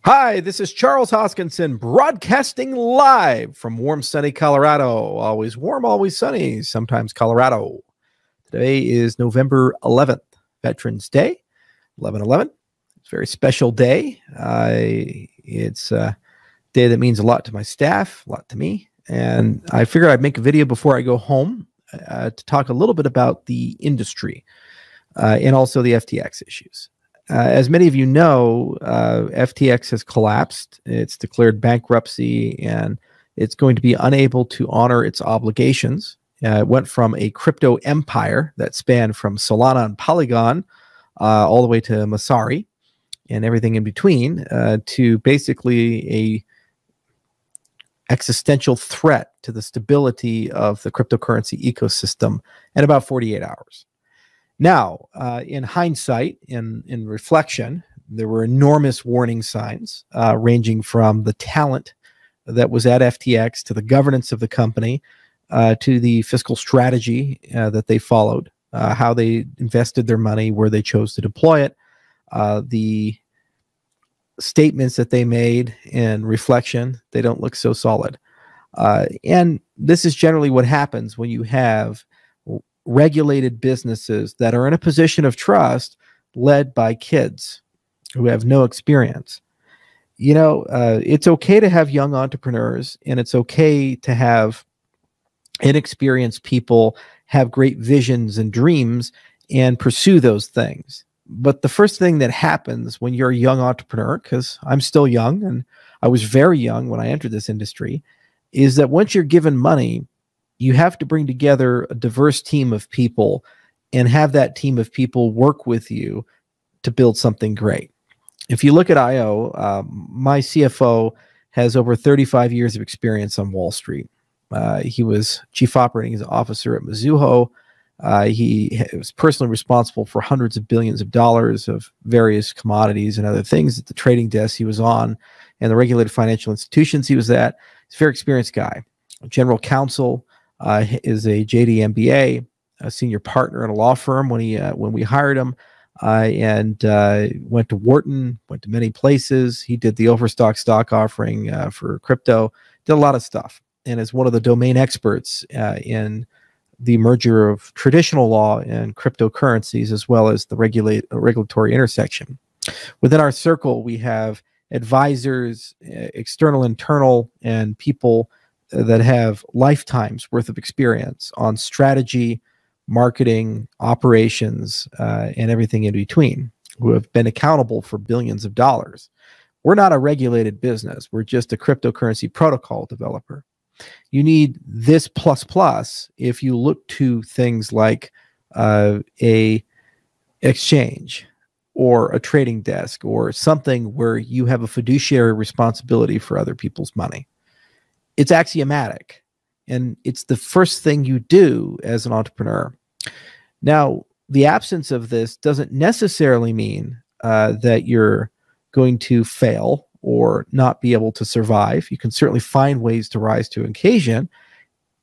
Hi, this is Charles Hoskinson broadcasting live from warm, sunny Colorado. Always warm, always sunny, sometimes Colorado. Today is November 11th, Veterans Day, 11/11. It's a very special day. It's a day that means a lot to my staff, a lot to me. And I figured I'd make a video before I go home to talk a little bit about the industry and also the FTX issues. As many of you know, FTX has collapsed. It's declared bankruptcy, and it's going to be unable to honor its obligations. It went from a crypto empire that spanned from Solana and Polygon all the way to Masari and everything in between to basically a existential threat to the stability of the cryptocurrency ecosystem in about 48 hours. Now, in hindsight, in reflection, there were enormous warning signs ranging from the talent that was at FTX to the governance of the company to the fiscal strategy that they followed, how they invested their money, where they chose to deploy it, the statements that they made in reflection. They don't look so solid. And this is generally what happens when you have regulated businesses that are in a position of trust led by kids who have no experience. You know, it's okay to have young entrepreneurs, and it's okay to have inexperienced people have great visions and dreams and pursue those things. But the first thing that happens when you're a young entrepreneur, because I'm still young and I was very young when I entered this industry, is that once you're given money, you have to bring together a diverse team of people and have that team of people work with you to build something great. If you look at IO, my CFO has over 35 years of experience on Wall Street. He was chief operating officer at Mizuho. He was personally responsible for hundreds of billions of dollars of various commodities and other things at the trading desk he was on and the regulated financial institutions he was at. He's a very experienced guy. General counsel, is a JD MBA, a senior partner at a law firm when we hired him, and went to Wharton, went to many places. He did the overstock stock offering for crypto, did a lot of stuff, and is one of the domain experts in the merger of traditional law and cryptocurrencies, as well as the regulatory intersection. Within our circle, we have advisors, external, internal, and people that have lifetimes worth of experience on strategy, marketing, operations, and everything in between, who have been accountable for billions of dollars. We're not a regulated business. We're just a cryptocurrency protocol developer. You need this plus if you look to things like a exchange or a trading desk or something where you have a fiduciary responsibility for other people's money. It's axiomatic, and it's the first thing you do as an entrepreneur. Now, the absence of this doesn't necessarily mean that you're going to fail or not be able to survive. You can certainly find ways to rise to occasion,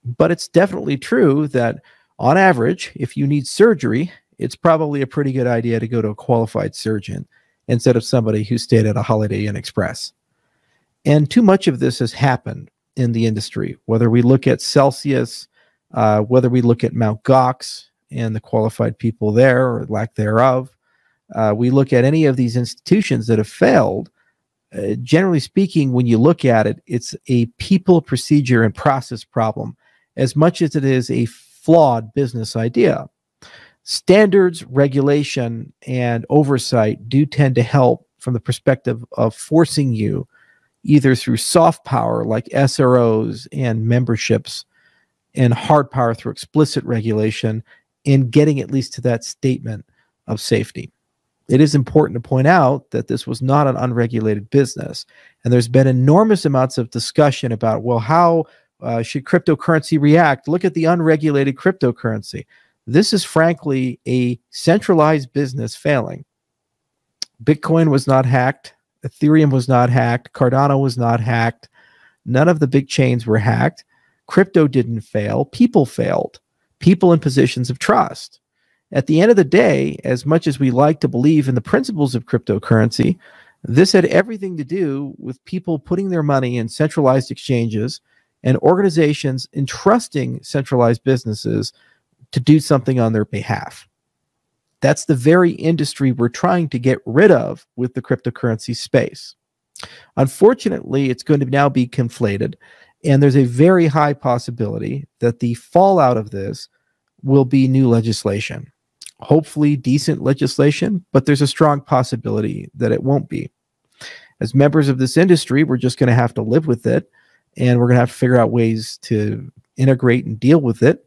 but it's definitely true that on average, if you need surgery, it's probably a pretty good idea to go to a qualified surgeon instead of somebody who stayed at a Holiday Inn Express. And too much of this has happened in the industry, whether we look at Celsius, whether we look at Mt. Gox and the qualified people there or lack thereof, we look at any of these institutions that have failed. Generally speaking, when you look at it, it's a people, procedure, and process problem as much as it is a flawed business idea. Standards, regulation, and oversight do tend to help from the perspective of forcing you either through soft power like SROs and memberships, and hard power through explicit regulation, in getting at least to that statement of safety. It is important to point out that this was not an unregulated business, and there's been enormous amounts of discussion about, well, how should cryptocurrency react? Look at the unregulated cryptocurrency. This is frankly a centralized business failing. Bitcoin was not hacked. Ethereum was not hacked. Cardano was not hacked. None of the big chains were hacked. Crypto didn't fail. People failed. People in positions of trust. At the end of the day, as much as we like to believe in the principles of cryptocurrency, This had everything to do with people putting their money in centralized exchanges and organizations entrusting centralized businesses to do something on their behalf. That's the very industry we're trying to get rid of with the cryptocurrency space. Unfortunately, it's going to now be conflated, and there's a very high possibility that the fallout of this will be new legislation. Hopefully decent legislation, but there's a strong possibility that it won't be. As members of this industry, we're just going to have to live with it, and we're going to have to figure out ways to integrate and deal with it.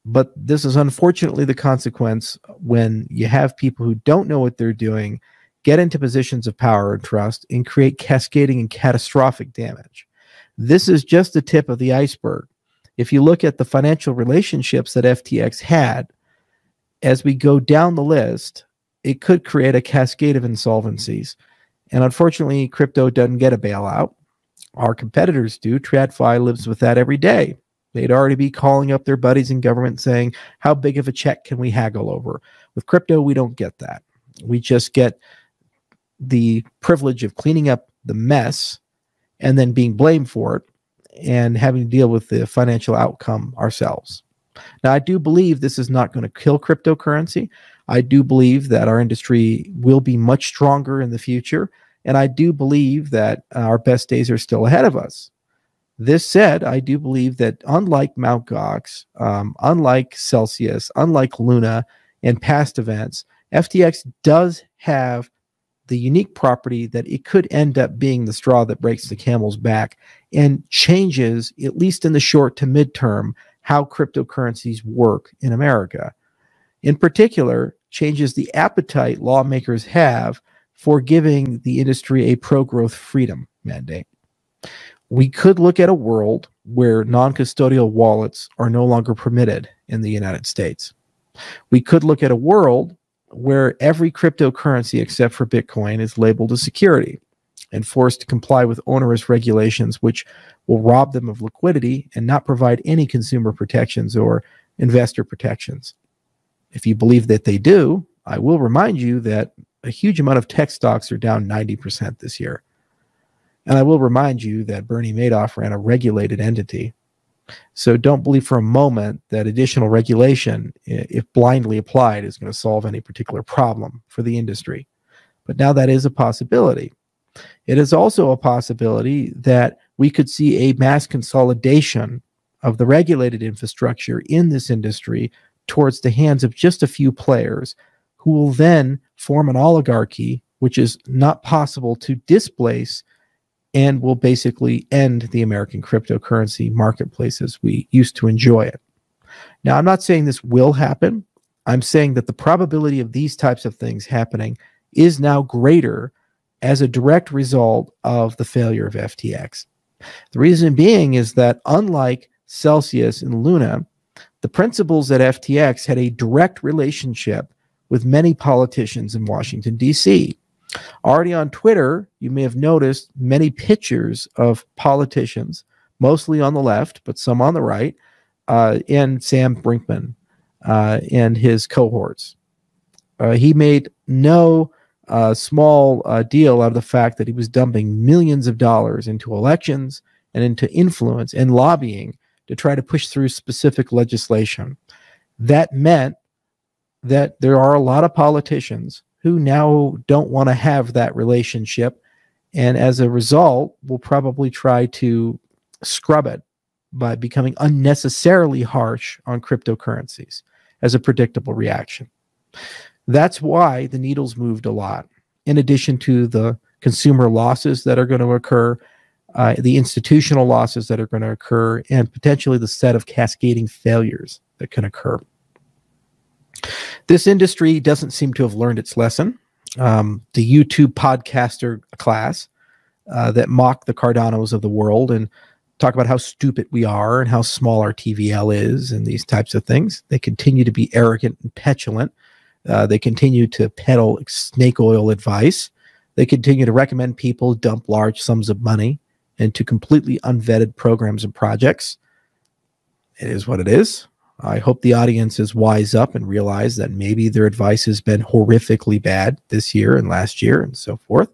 But this is unfortunately the consequence when you have people who don't know what they're doing get into positions of power and trust and create cascading and catastrophic damage. This is just the tip of the iceberg. If you look at the financial relationships that FTX had, as we go down the list, it could create a cascade of insolvencies. And unfortunately, crypto doesn't get a bailout. Our competitors do. TradFi lives with that every day. They'd already be calling up their buddies in government saying, how big of a check can we haggle over? With crypto, we don't get that. We just get the privilege of cleaning up the mess and then being blamed for it and having to deal with the financial outcome ourselves. Now, I do believe this is not going to kill cryptocurrency. I do believe that our industry will be much stronger in the future, and I do believe that our best days are still ahead of us. This said, I do believe that unlike Mt. Gox, unlike Celsius, unlike Luna, and past events, FTX does have the unique property that it could end up being the straw that breaks the camel's back and changes, at least in the short to midterm, how cryptocurrencies work in America. In particular, changes the appetite lawmakers have for giving the industry a pro-growth freedom mandate. We could look at a world where non-custodial wallets are no longer permitted in the United States. We could look at a world where every cryptocurrency except for Bitcoin is labeled a security and forced to comply with onerous regulations which will rob them of liquidity and not provide any consumer protections or investor protections. If you believe that they do, I will remind you that a huge amount of tech stocks are down 90% this year. And I will remind you that Bernie Madoff ran a regulated entity. So don't believe for a moment that additional regulation, if blindly applied, is going to solve any particular problem for the industry. But now that is a possibility. It is also a possibility that we could see a mass consolidation of the regulated infrastructure in this industry towards the hands of just a few players who will then form an oligarchy, which is not possible to displace and will basically end the American cryptocurrency marketplace as we used to enjoy it. Now, I'm not saying this will happen. I'm saying that the probability of these types of things happening is now greater as a direct result of the failure of FTX. The reason being is that unlike Celsius and Luna, the principals at FTX had a direct relationship with many politicians in Washington, D.C. Already on Twitter, you may have noticed many pictures of politicians, mostly on the left, but some on the right, and Sam Brinkman and his cohorts. He made no small deal out of the fact that he was dumping millions of dollars into elections and into influence and lobbying to try to push through specific legislation. That meant that there are a lot of politicians who now don't want to have that relationship, and as a result will probably try to scrub it by becoming unnecessarily harsh on cryptocurrencies as a predictable reaction. That's why the needle's moved a lot. In addition to the consumer losses that are going to occur, the institutional losses that are going to occur, and potentially the set of cascading failures that can occur. This industry doesn't seem to have learned its lesson. The YouTube podcaster class that mock the Cardanos of the world and talk about how stupid we are and how small our TVL is and these types of things. They continue to be arrogant and petulant. They continue to peddle snake oil advice. They continue to recommend people dump large sums of money into completely unvetted programs and projects. It is what it is. I hope the audience is wise up and realize that maybe their advice has been horrifically bad this year and last year and so forth.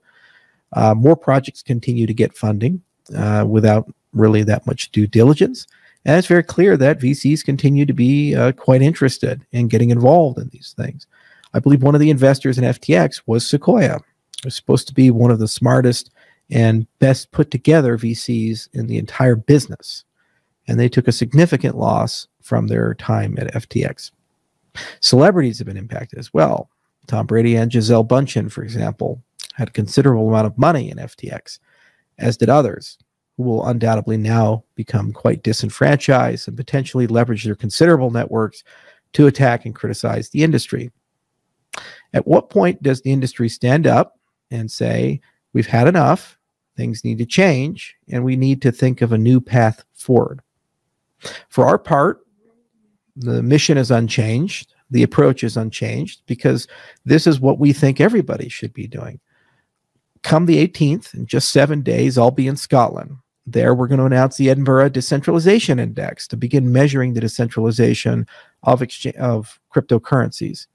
More projects continue to get funding without really that much due diligence. And it's very clear that VCs continue to be quite interested in getting involved in these things. I believe one of the investors in FTX was Sequoia. It was supposed to be one of the smartest and best put together VCs in the entire business. And they took a significant loss from their time at FTX. Celebrities have been impacted as well. Tom Brady and Gisele Bündchen, for example, had a considerable amount of money in FTX, as did others, who will undoubtedly now become quite disenfranchised and potentially leverage their considerable networks to attack and criticize the industry. At what point does the industry stand up and say, we've had enough, things need to change, and we need to think of a new path forward? For our part, the mission is unchanged. The approach is unchanged because this is what we think everybody should be doing. Come the 18th, in just 7 days, I'll be in Scotland. There, we're going to announce the Edinburgh Decentralization Index to begin measuring the decentralization of cryptocurrencies.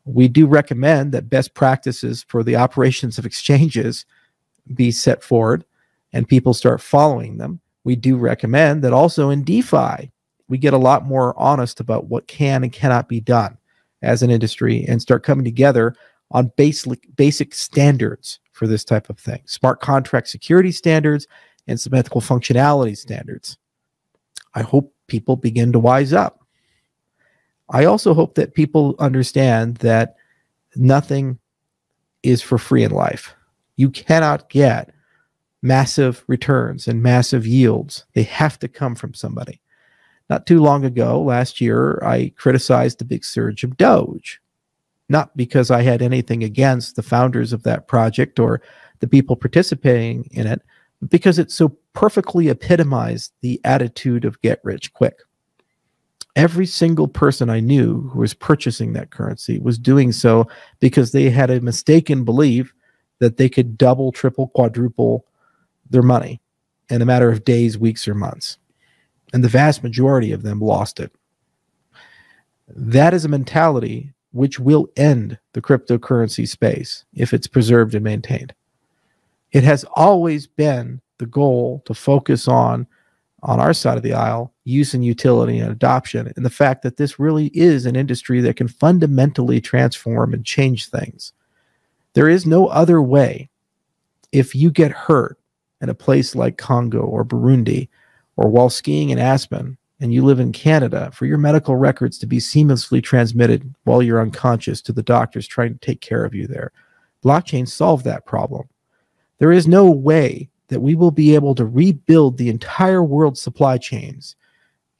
We do recommend that best practices for the operations of exchanges be set forward and people start following them. We do recommend that also in DeFi, we get a lot more honest about what can and cannot be done as an industry and start coming together on basic standards for this type of thing. Smart contract security standards and symmetrical functionality standards. I hope people begin to wise up. I also hope that people understand that nothing is for free in life. You cannot get massive returns and massive yields. They have to come from somebody. Not too long ago, last year, I criticized the big surge of Doge. Not because I had anything against the founders of that project or the people participating in it, but because it so perfectly epitomized the attitude of get rich quick. Every single person I knew who was purchasing that currency was doing so because they had a mistaken belief that they could double, triple, quadruple their money in a matter of days, weeks, or months. And the vast majority of them lost it. That is a mentality which will end the cryptocurrency space if it's preserved and maintained. It has always been the goal to focus on our side of the aisle, use and utility and adoption, and the fact that this really is an industry that can fundamentally transform and change things. There is no other way. If you get hurt in a place like Congo or Burundi, or while skiing in Aspen, and you live in Canada, for your medical records to be seamlessly transmitted while you're unconscious to the doctors trying to take care of you there. Blockchain solved that problem. There is no way that we will be able to rebuild the entire world's supply chains,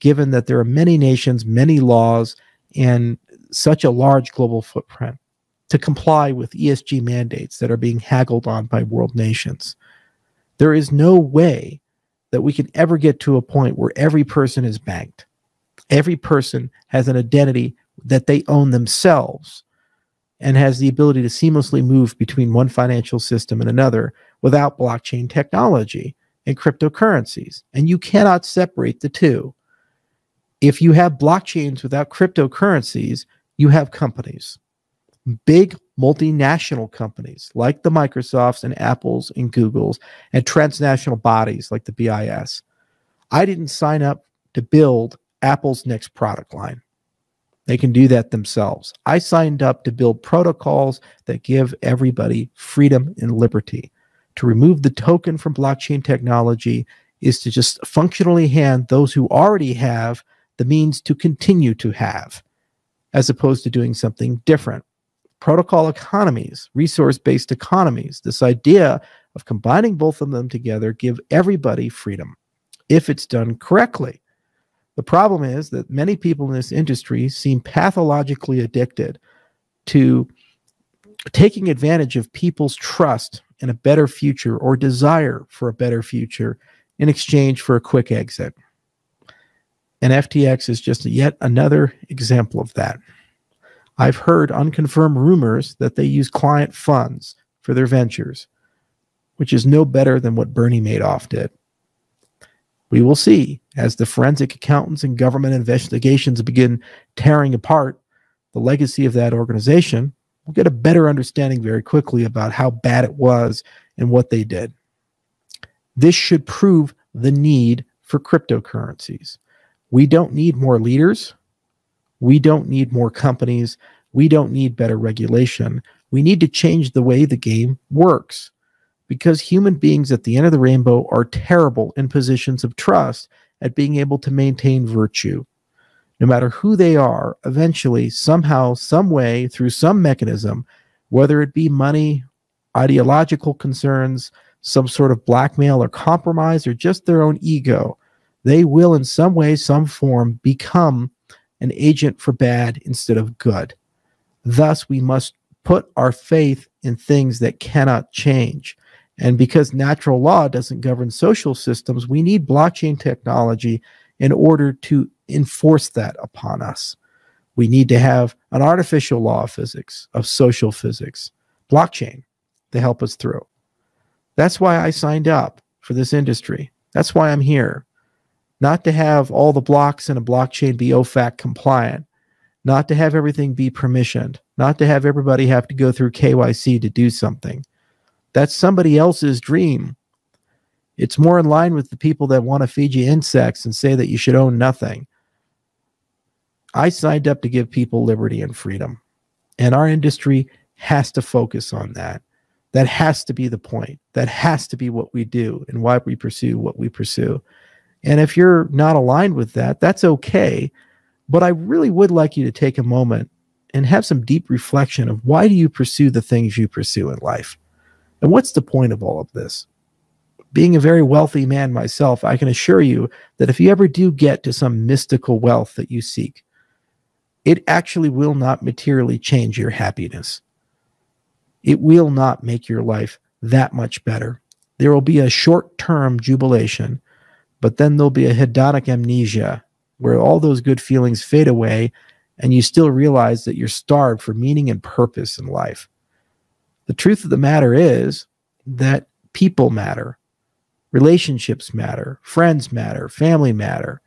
given that there are many nations, many laws, and such a large global footprint to comply with ESG mandates that are being haggled on by world nations. There is no way that we can ever get to a point where every person is banked. Every person has an identity that they own themselves and has the ability to seamlessly move between one financial system and another without blockchain technology and cryptocurrencies. And you cannot separate the two. If you have blockchains without cryptocurrencies, you have companies. Big multinational companies like the Microsofts and Apples and Googles and transnational bodies like the BIS. I didn't sign up to build Apple's next product line. They can do that themselves. I signed up to build protocols that give everybody freedom and liberty. To remove the token from blockchain technology is to just functionally hand those who already have the means to continue to have, as opposed to doing something different. Protocol economies, resource-based economies, this idea of combining both of them together give everybody freedom if it's done correctly. The problem is that many people in this industry seem pathologically addicted to taking advantage of people's trust in a better future or desire for a better future in exchange for a quick exit. And FTX is just yet another example of that. I've heard unconfirmed rumors that they use client funds for their ventures, which is no better than what Bernie Madoff did. We will see as the forensic accountants and government investigations begin tearing apart the legacy of that organization we'll get a better understanding very quickly about how bad it was and what they did. This should prove the need for cryptocurrencies. We don't need more leaders. We don't need more companies. We don't need better regulation. We need to change the way the game works, because human beings at the end of the rainbow are terrible in positions of trust at being able to maintain virtue. No matter who they are, eventually, somehow, some way, through some mechanism, whether it be money, ideological concerns, some sort of blackmail or compromise, or just their own ego, they will in some way, some form, become an agent for bad instead of good. Thus, we must put our faith in things that cannot change. And because natural law doesn't govern social systems, we need blockchain technology in order to enforce that upon us. We need to have an artificial law of physics, of social physics, blockchain, to help us through. That's why I signed up for this industry. That's why I'm here. Not to have all the blocks in a blockchain be OFAC compliant, not to have everything be permissioned, not to have everybody have to go through KYC to do something. That's somebody else's dream. It's more in line with the people that want to feed you insects and say that you should own nothing. I signed up to give people liberty and freedom, and our industry has to focus on that. That has to be the point. That has to be what we do and why we pursue what we pursue. And if you're not aligned with that, that's okay. But I really would like you to take a moment and have some deep reflection of why do you pursue the things you pursue in life? And what's the point of all of this? Being a very wealthy man myself, I can assure you that if you ever do get to some mystical wealth that you seek, it actually will not materially change your happiness. It will not make your life that much better. There will be a short-term jubilation, but then there'll be a hedonic amnesia where all those good feelings fade away and you still realize that you're starved for meaning and purpose in life. The truth of the matter is that people matter, relationships matter, friends matter, family matter,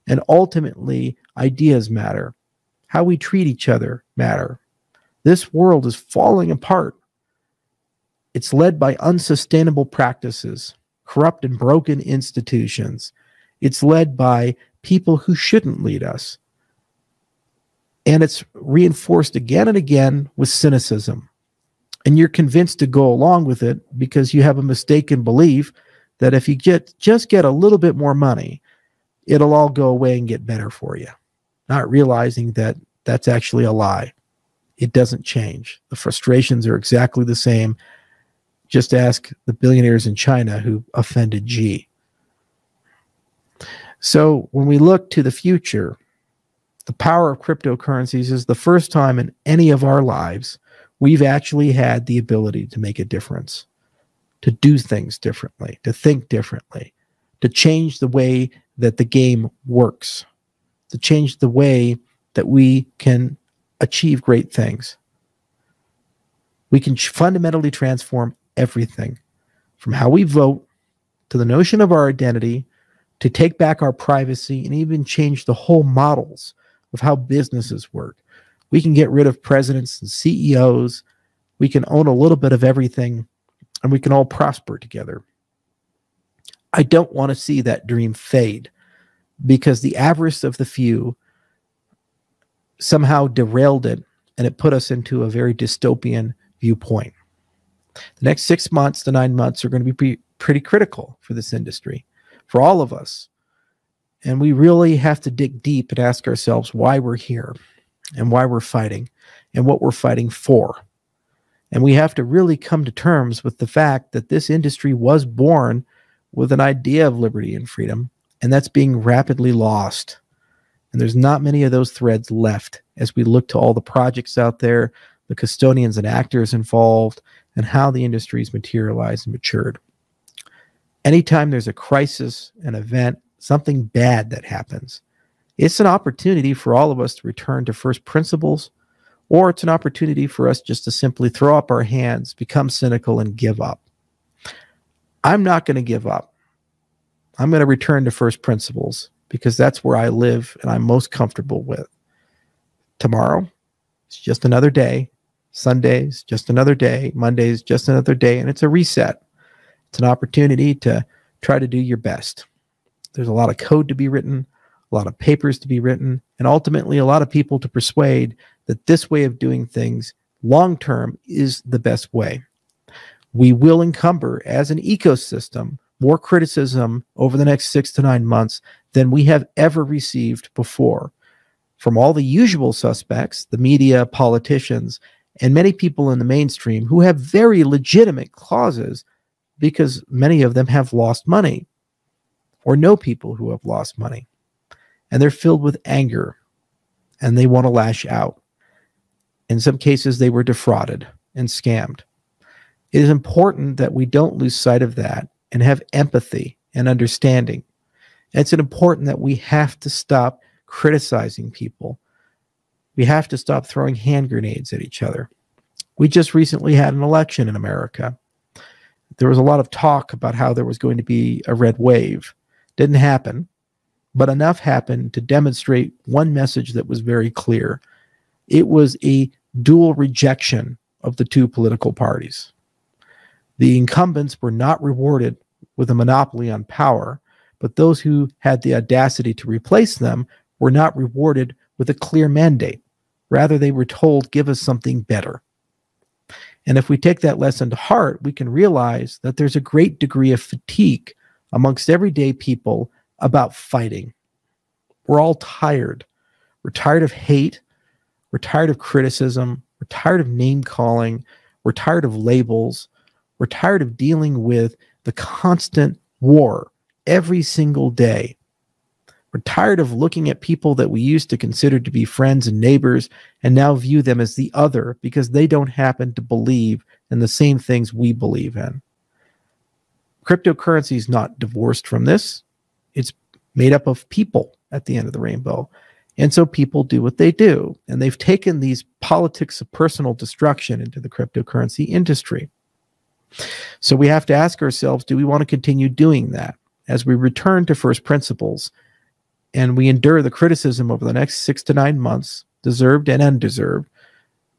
and ultimately ideas matter. How we treat each other matter. This world is falling apart. It's led by unsustainable practices, corrupt and broken institutions. It's led by people who shouldn't lead us. And it's reinforced again and again with cynicism. And you're convinced to go along with it because you have a mistaken belief that if you just get a little bit more money, it'll all go away and get better for you. Not realizing that that's actually a lie. It doesn't change. The frustrations are exactly the same. Just ask the billionaires in China who offended Xi. So when we look to the future, the power of cryptocurrencies is the first time in any of our lives we've actually had the ability to make a difference, to do things differently, to think differently, to change the way that the game works, to change the way that we can achieve great things. We can fundamentally transform everything, from how we vote to the notion of our identity, to take back our privacy, and even change the whole models of how businesses work. We can get rid of presidents and CEOs. We can own a little bit of everything, and we can all prosper together. I don't want to see that dream fade, because the avarice of the few somehow derailed it, and it put us into a very dystopian viewpoint. The next 6 months to 9 months are going to be pretty critical for this industry, for all of us. And we really have to dig deep and ask ourselves why we're here and why we're fighting and what we're fighting for. And we have to really come to terms with the fact that this industry was born with an idea of liberty and freedom, and that's being rapidly lost. And there's not many of those threads left as we look to all the projects out there, the custodians and actors involved, and how the industry's materialized and matured. Anytime there's a crisis, an event, something bad that happens, it's an opportunity for all of us to return to first principles, or it's an opportunity for us just to simply throw up our hands, become cynical, and give up. I'm not going to give up. I'm going to return to first principles because that's where I live and I'm most comfortable with. Tomorrow, it's just another day. Sunday's just another day. Monday's just another day. And it's a reset. It's an opportunity to try to do your best. There's a lot of code to be written, a lot of papers to be written, and ultimately a lot of people to persuade that this way of doing things long-term is the best way. We will encumber, as an ecosystem, more criticism over the next 6 to 9 months than we have ever received before, from all the usual suspects, the media, politicians, and many people in the mainstream who have very legitimate clauses because many of them have lost money or know people who have lost money. And they're filled with anger and they want to lash out. In some cases, they were defrauded and scammed. It is important that we don't lose sight of that and have empathy and understanding. And it's important that we have to stop criticizing people. We have to stop throwing hand grenades at each other. We just recently had an election in America. There was a lot of talk about how there was going to be a red wave. Didn't happen, but enough happened to demonstrate one message that was very clear. It was a dual rejection of the two political parties. The incumbents were not rewarded with a monopoly on power, but those who had the audacity to replace them were not rewarded with a clear mandate. Rather, they were told, give us something better. And if we take that lesson to heart, we can realize that there's a great degree of fatigue amongst everyday people about fighting. We're all tired. We're tired of hate. We're tired of criticism. We're tired of name calling. We're tired of labels. We're tired of dealing with the constant war every single day. We're tired of looking at people that we used to consider to be friends and neighbors and now view them as the other because they don't happen to believe in the same things we believe in. Cryptocurrency is not divorced from this. It's made up of people at the end of the rainbow. And so people do what they do. And they've taken these politics of personal destruction into the cryptocurrency industry. So we have to ask ourselves, do we want to continue doing that? As we return to first principles and we endure the criticism over the next 6 to 9 months, deserved and undeserved,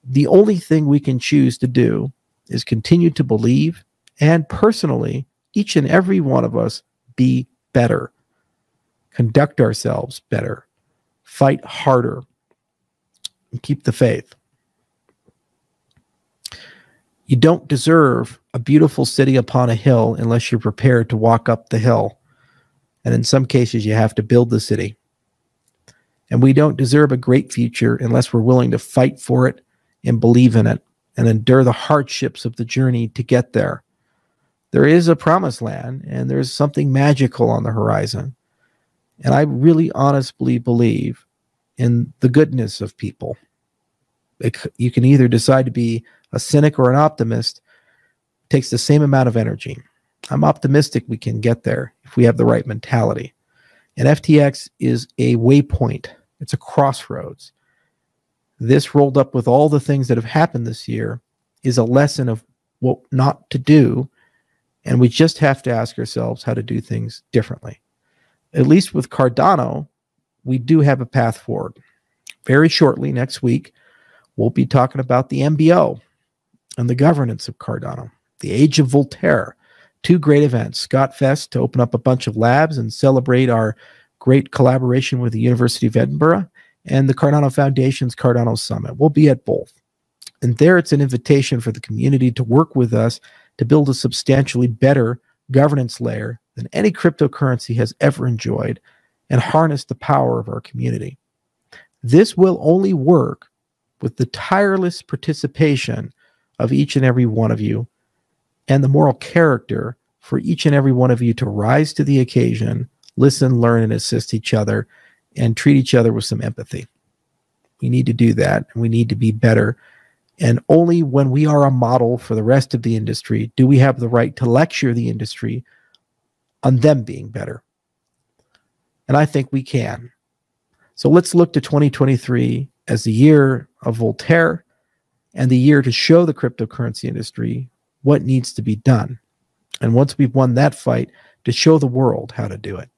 the only thing we can choose to do is continue to believe and personally, each and every one of us, be better, conduct ourselves better, fight harder, and keep the faith. You don't deserve a beautiful city upon a hill unless you're prepared to walk up the hill. And in some cases, you have to build the city. And we don't deserve a great future unless we're willing to fight for it and believe in it and endure the hardships of the journey to get there. There is a promised land and there's something magical on the horizon. And I really honestly believe in the goodness of people. You can either decide to be a cynic or an optimist. It takes the same amount of energy. I'm optimistic we can get there if we have the right mentality. And FTX is a waypoint. It's a crossroads. This, rolled up with all the things that have happened this year, is a lesson of what not to do. And we just have to ask ourselves how to do things differently. At least with Cardano, we do have a path forward. Very shortly, next week, we'll be talking about the MBO and the governance of Cardano, the Age of Voltaire. 2 great events, Scott Fest to open up a bunch of labs and celebrate our great collaboration with the University of Edinburgh, and the Cardano Foundation's Cardano Summit. We'll be at both. And there it's an invitation for the community to work with us to build a substantially better governance layer than any cryptocurrency has ever enjoyed and harness the power of our community. This will only work with the tireless participation of each and every one of you and the moral character for each and every one of you to rise to the occasion, listen, learn, and assist each other, and treat each other with some empathy. We need to do that, and we need to be better. And only when we are a model for the rest of the industry do we have the right to lecture the industry on them being better. And I think we can. So let's look to 2023 as the year of Voltaire and the year to show the cryptocurrency industry what needs to be done. And once we've won that fight, to show the world how to do it.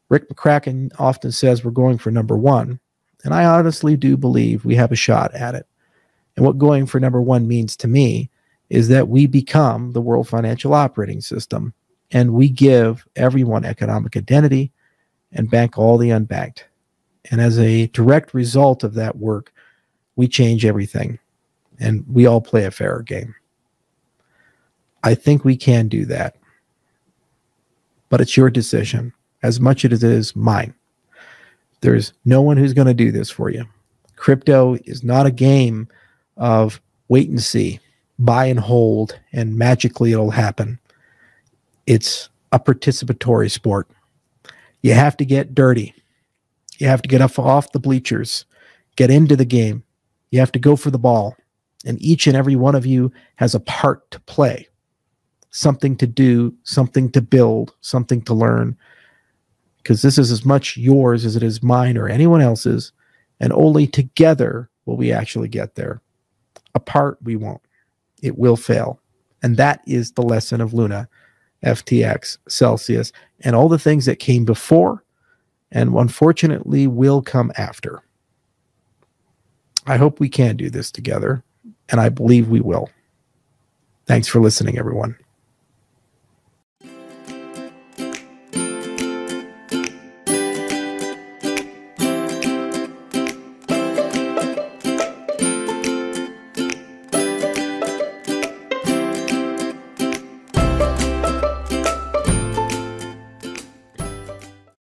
Rick McCracken often says we're going for #1, and I honestly do believe we have a shot at it. And what going for number one means to me is that we become the world financial operating system, and we give everyone economic identity and bank all the unbanked. And as a direct result of that work, we change everything, and we all play a fairer game. I think we can do that, but it's your decision as much as it is mine. There's no one who's going to do this for you. Crypto is not a game of wait and see, buy and hold, and magically it'll happen. It's a participatory sport. You have to get dirty. You have to get up off the bleachers, get into the game. You have to go for the ball. And each and every one of you has a part to play, something to do, something to build, something to learn, because this is as much yours as it is mine or anyone else's, and only together will we actually get there. Apart, we won't. It will fail. And that is the lesson of Luna, FTX, Celsius, and all the things that came before and unfortunately will come after. I hope we can do this together, and I believe we will. Thanks for listening, everyone.